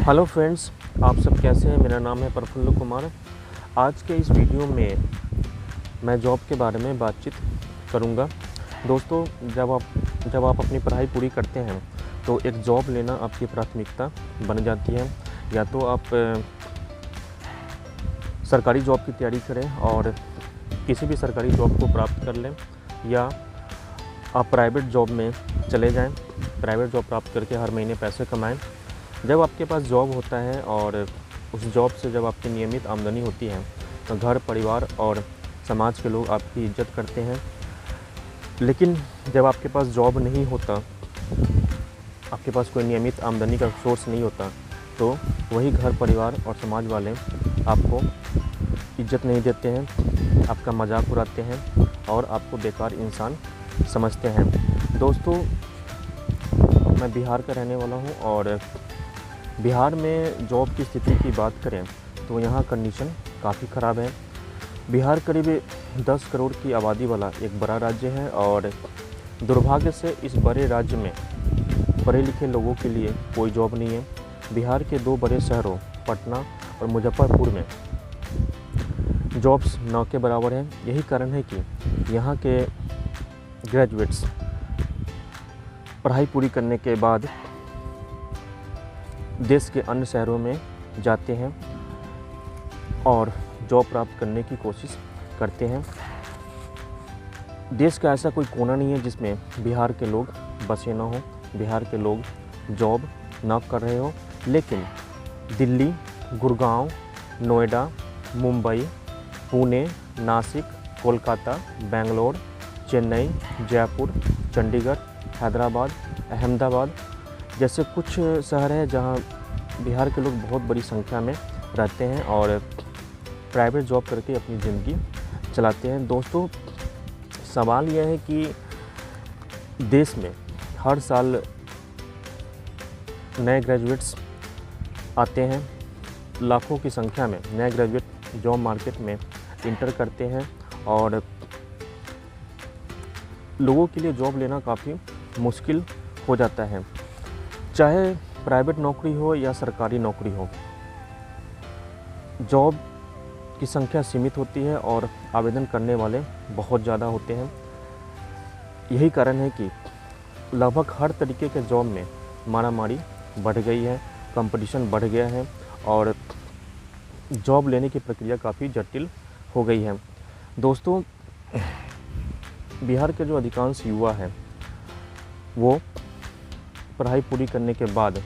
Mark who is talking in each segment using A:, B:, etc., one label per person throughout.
A: Hello friends, आप सब कैसे हैं। मेरा नाम है प्रफुल्ल कुमार। आज के इस वीडियो में मैं जॉब के बारे में बातचीत करूंगा। दोस्तों, जब आप अपनी पढ़ाई पूरी करते हैं तो एक जॉब लेना आपकी प्राथमिकता बन जाती है। या तो आप सरकारी जॉब की तैयारी करें और किसी भी सरकारी जॉब को प्राप्त कर लें, या आप प्राइवेट जॉब में चले जाएं, प्राइवेट जॉब प्राप्त करके हर महीने पैसे कमाएं। जब आपके पास जॉब होता है और उस जॉब से जब आपकी नियमित आमदनी होती है तो घर, परिवार और समाज के लोग आपकी इज्जत करते हैं। लेकिन जब आपके पास जॉब नहीं होता, आपके पास कोई नियमित आमदनी का सोर्स नहीं होता, तो वही घर, परिवार और समाज वाले आपको इज्जत नहीं देते हैं, आपका मजाक उड़ाते हैं और आपको बेकार इंसान समझते हैं। दोस्तों, मैं बिहार का रहने वाला हूँ और बिहार में जॉब की स्थिति की बात करें तो यहाँ कंडीशन काफ़ी ख़राब है। बिहार करीब 10 करोड़ की आबादी वाला एक बड़ा राज्य है और दुर्भाग्य से इस बड़े राज्य में पढ़े लिखे लोगों के लिए कोई जॉब नहीं है। बिहार के 2 बड़े शहरों पटना और मुजफ्फरपुर में जॉब्स न के बराबर हैं। यही कारण है कि यहाँ के ग्रेजुएट्स पढ़ाई पूरी करने के बाद देश के अन्य शहरों में जाते हैं और जॉब प्राप्त करने की कोशिश करते हैं। देश का ऐसा कोई कोना नहीं है जिसमें बिहार के लोग बसे ना हो, बिहार के लोग जॉब ना कर रहे हो। लेकिन दिल्ली, गुड़गांव, नोएडा, मुंबई, पुणे, नासिक, कोलकाता, बेंगलोर, चेन्नई, जयपुर, चंडीगढ़, हैदराबाद, अहमदाबाद जैसे कुछ शहर हैं जहां बिहार के लोग बहुत बड़ी संख्या में रहते हैं और प्राइवेट जॉब करके अपनी ज़िंदगी चलाते हैं। दोस्तों, सवाल यह है कि देश में हर साल नए ग्रेजुएट्स आते हैं, लाखों की संख्या में नए ग्रेजुएट जॉब मार्केट में इंटर करते हैं और लोगों के लिए जॉब लेना काफ़ी मुश्किल हो जाता है। चाहे प्राइवेट नौकरी हो या सरकारी नौकरी हो, जॉब की संख्या सीमित होती है और आवेदन करने वाले बहुत ज़्यादा होते हैं। यही कारण है कि लगभग हर तरीके के जॉब में मारामारी बढ़ गई है, कंपटीशन बढ़ गया है और जॉब लेने की प्रक्रिया काफ़ी जटिल हो गई है। दोस्तों, बिहार के जो अधिकांश युवा हैं वो पढ़ाई पूरी करने के बाद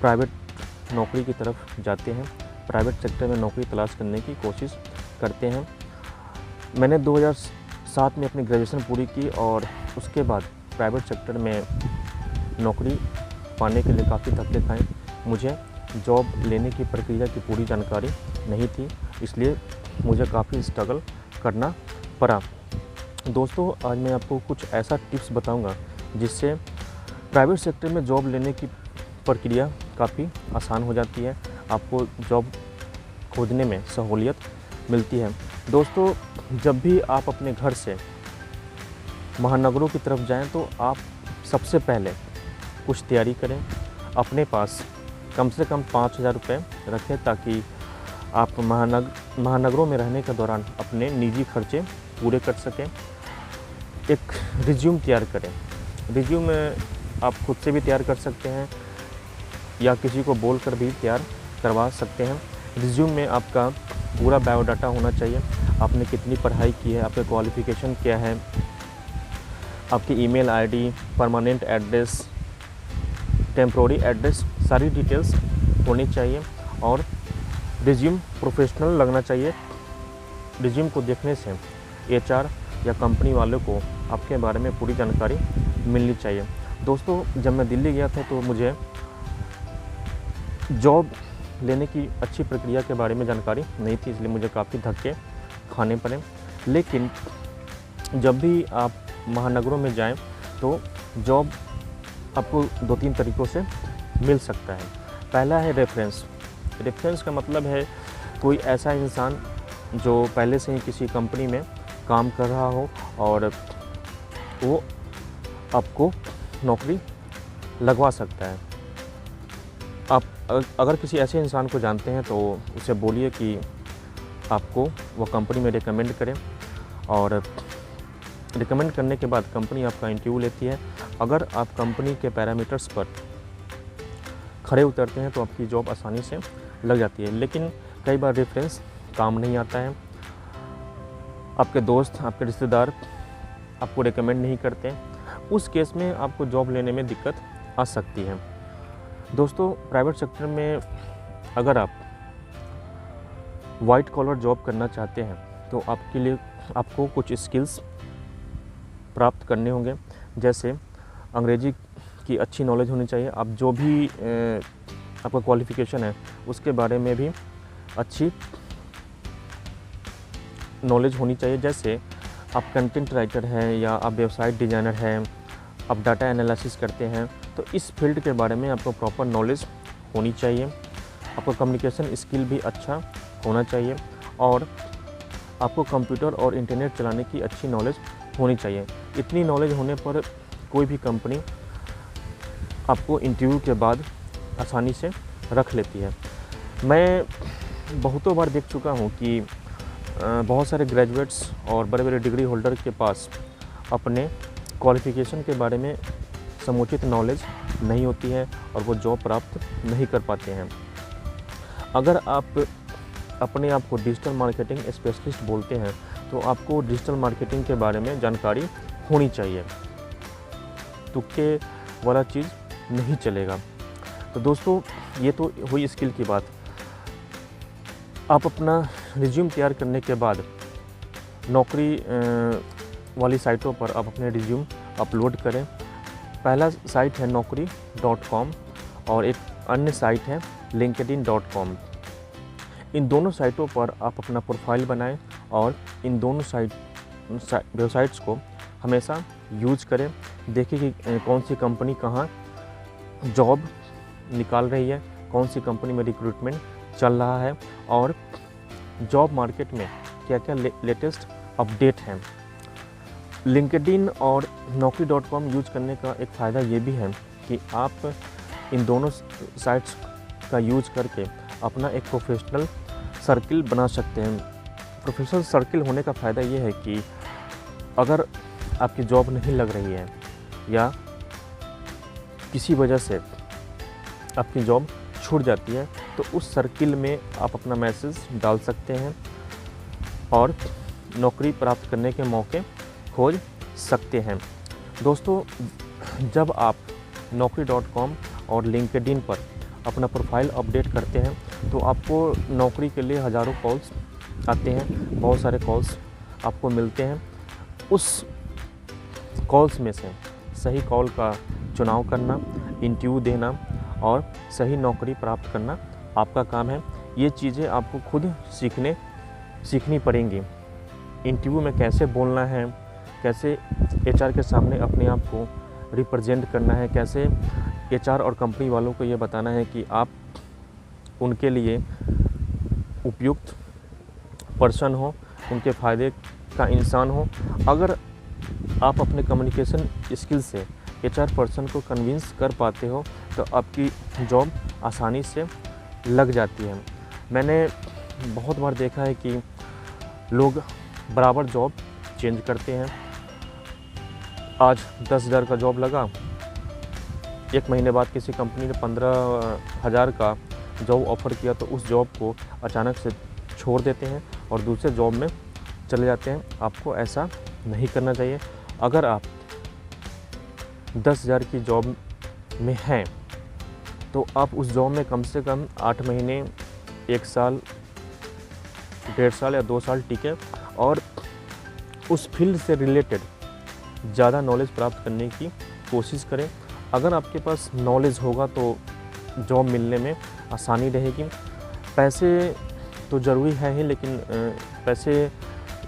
A: प्राइवेट नौकरी की तरफ जाते हैं, प्राइवेट सेक्टर में नौकरी तलाश करने की कोशिश करते हैं। मैंने 2007 में अपनी ग्रेजुएशन पूरी की और उसके बाद प्राइवेट सेक्टर में नौकरी पाने के लिए काफ़ी धक्के खाए। मुझे जॉब लेने की प्रक्रिया की पूरी जानकारी नहीं थी, इसलिए मुझे काफ़ी स्ट्रगल करना पड़ा। दोस्तों, आज मैं आपको कुछ ऐसा टिप्स बताऊंगा जिससे प्राइवेट सेक्टर में जॉब लेने की प्रक्रिया काफ़ी आसान हो जाती है, आपको जॉब खोजने में सहूलियत मिलती है। दोस्तों, जब भी आप अपने घर से महानगरों की तरफ जाएं तो आप सबसे पहले कुछ तैयारी करें। अपने पास कम से कम 5,000 रुपये रखें ताकि आप महानगरों में रहने के दौरान अपने निजी खर्चे पूरे कर सकें। एक रिज्यूम तैयार करें। रिज्यूम आप खुद से भी तैयार कर सकते हैं या किसी को बोलकर भी तैयार करवा सकते हैं। रिज्यूम में आपका पूरा बायोडाटा होना चाहिए। आपने कितनी पढ़ाई की है, आपका क्वालिफ़िकेशन क्या है, आपकी email ID, permanent address, temporary address, सारी डिटेल्स होनी चाहिए और रिज्यूम प्रोफेशनल लगना चाहिए। रिज्यूम को देखने से एचआर या कंपनी वालों को आपके बारे में पूरी जानकारी मिलनी चाहिए। दोस्तों, जब मैं दिल्ली गया था तो मुझे जॉब लेने की अच्छी प्रक्रिया के बारे में जानकारी नहीं थी, इसलिए मुझे काफ़ी धक्के खाने पड़े। लेकिन जब भी आप महानगरों में जाएं तो जॉब आपको 2-3 तरीक़ों से मिल सकता है। पहला है रेफरेंस। रेफरेंस का मतलब है कोई ऐसा इंसान जो पहले से ही किसी कंपनी में काम कर रहा हो और वो आपको नौकरी लगवा सकता है। आप अगर किसी ऐसे इंसान को जानते हैं तो उसे बोलिए कि आपको वो कंपनी में रिकमेंड करें, और रिकमेंड करने के बाद कंपनी आपका इंटरव्यू लेती है। अगर आप कंपनी के पैरामीटर्स पर खरे उतरते हैं तो आपकी जॉब आसानी से लग जाती है। लेकिन कई बार रेफरेंस काम नहीं आता है, आपके दोस्त, आपके रिश्तेदार आपको रिकमेंड नहीं करते, उस केस में आपको जॉब लेने में दिक्कत आ सकती है। दोस्तों, प्राइवेट सेक्टर में अगर आप वाइट कॉलर जॉब करना चाहते हैं तो आपके लिए आपको कुछ स्किल्स प्राप्त करने होंगे। जैसे अंग्रेजी की अच्छी नॉलेज होनी चाहिए। आप जो भी आपका क्वालिफ़िकेशन है उसके बारे में भी अच्छी नॉलेज होनी चाहिए। जैसे आप कंटेंट राइटर हैं या आप वेबसाइट डिज़ाइनर हैं, आप डाटा एनालिसिस करते हैं, तो इस फील्ड के बारे में आपको प्रॉपर नॉलेज होनी चाहिए। आपका कम्युनिकेशन स्किल भी अच्छा होना चाहिए और आपको कंप्यूटर और इंटरनेट चलाने की अच्छी नॉलेज होनी चाहिए। इतनी नॉलेज होने पर कोई भी कंपनी आपको इंटरव्यू के बाद आसानी से रख लेती है। मैं बहुतों बार देख चुका हूँ कि बहुत सारे ग्रेजुएट्स और बड़े बड़े डिग्री होल्डर के पास अपने क्वालिफ़िकेशन के बारे में समुचित नॉलेज नहीं होती है और वो जॉब प्राप्त नहीं कर पाते हैं। अगर आप अपने आप को डिजिटल मार्केटिंग स्पेशलिस्ट बोलते हैं तो आपको डिजिटल मार्केटिंग के बारे में जानकारी होनी चाहिए। तुक्के वाला चीज़ नहीं चलेगा। तो दोस्तों, ये तो हुई स्किल की बात। आप अपना रिज्यूम तैयार करने के बाद नौकरी वाली साइटों पर आप अपने रिज्यूम अपलोड करें। पहला साइट है naukri.com और एक अन्य साइट है linkedin.com। इन दोनों साइटों पर आप अपना प्रोफाइल बनाएं और इन दोनों वेबसाइट्स को हमेशा यूज करें। देखिए कि कौन सी कंपनी कहाँ जॉब निकाल रही है, कौन सी कंपनी में रिक्रूटमेंट चल रहा है और जॉब मार्केट में क्या क्या लेटेस्ट अपडेट हैं। लिंक्डइन और naukri.com यूज करने का एक फ़ायदा ये भी है कि आप इन दोनों साइट्स का यूज करके अपना एक प्रोफेशनल सर्किल बना सकते हैं। प्रोफेशनल सर्किल होने का फ़ायदा ये है कि अगर आपकी जॉब नहीं लग रही है या किसी वजह से आपकी जॉब छूट जाती है तो उस सर्किल में आप अपना मैसेज डाल सकते हैं और नौकरी प्राप्त करने के मौके खोज सकते हैं। दोस्तों, जब आप naukri.com और लिंक्डइन पर अपना प्रोफाइल अपडेट करते हैं तो आपको नौकरी के लिए हज़ारों कॉल्स आते हैं, बहुत सारे कॉल्स आपको मिलते हैं। उस कॉल्स में से सही कॉल का चुनाव करना, इंटरव्यू देना और सही नौकरी प्राप्त करना आपका काम है। ये चीज़ें आपको खुद सीखनी पड़ेंगी। इंटरव्यू में कैसे बोलना है, कैसे एचआर के सामने अपने आप को रिप्रेजेंट करना है, कैसे एचआर और कंपनी वालों को ये बताना है कि आप उनके लिए उपयुक्त पर्सन हो, उनके फ़ायदे का इंसान हो। अगर आप अपने कम्युनिकेशन स्किल से एचआर पर्सन को कन्विंस कर पाते हो तो आपकी जॉब आसानी से लग जाती है। मैंने बहुत बार देखा है कि लोग बराबर जॉब चेंज करते हैं। आज 10,000 का जॉब लगा, एक महीने बाद किसी कंपनी ने 15,000 का जॉब ऑफ़र किया तो उस जॉब को अचानक से छोड़ देते हैं और दूसरे जॉब में चले जाते हैं। आपको ऐसा नहीं करना चाहिए। अगर आप 10,000 की जॉब में हैं तो आप उस जॉब में कम से कम 8 महीने, 1 साल, 1.5 साल या 2 साल टिके और उस फील्ड से रिलेटेड ज़्यादा नॉलेज प्राप्त करने की कोशिश करें। अगर आपके पास नॉलेज होगा तो जॉब मिलने में आसानी रहेगी। पैसे तो ज़रूरी है ही, लेकिन पैसे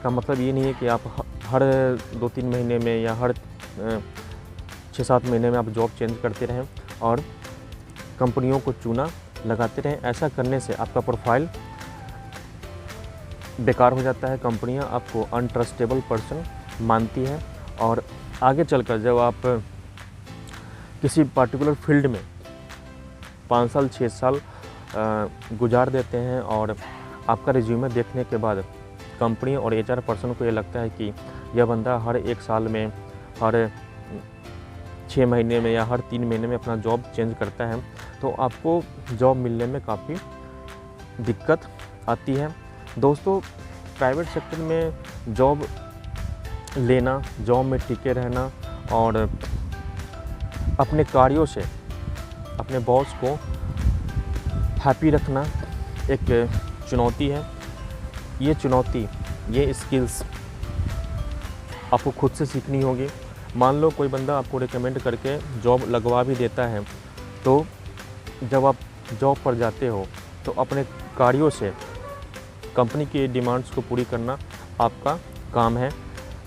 A: का मतलब ये नहीं है कि आप हर 2-3 महीने में या हर 6-7 महीने में आप जॉब चेंज करते रहें और कंपनियों को चूना लगाते रहें। ऐसा करने से आपका प्रोफाइल बेकार हो जाता है। कंपनियां आपको अनट्रस्टेबल पर्सन मानती हैं और आगे चलकर जब आप किसी पार्टिकुलर फील्ड में 5 साल 6 साल गुजार देते हैं और आपका रिज्यूमे देखने के बाद कंपनी और एचआर पर्सन को ये लगता है कि यह बंदा हर 1 साल में, हर 6 महीने में या हर 3 महीने में अपना जॉब चेंज करता है, तो आपको जॉब मिलने में काफ़ी दिक्कत आती है। दोस्तों, प्राइवेट सेक्टर में जॉब लेना, जॉब में टिके रहना और अपने कार्यों से अपने बॉस को हैप्पी रखना एक चुनौती है। ये चुनौती, ये स्किल्स आपको खुद से सीखनी होगी। मान लो कोई बंदा आपको रिकमेंड करके जॉब लगवा भी देता है, तो जब आप जॉब पर जाते हो तो अपने कार्यों से कंपनी की डिमांड्स को पूरी करना आपका काम है।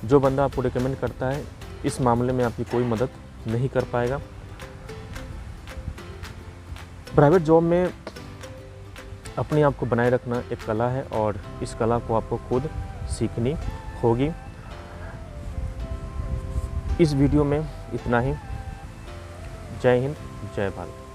A: जो बंदा आपको रिकमेंड करता है, इस मामले में आपकी कोई मदद नहीं कर पाएगा। प्राइवेट जॉब में अपने आप को बनाए रखना एक कला है और इस कला को आपको खुद सीखनी होगी। इस वीडियो में इतना ही। जय हिंद, जय भारत।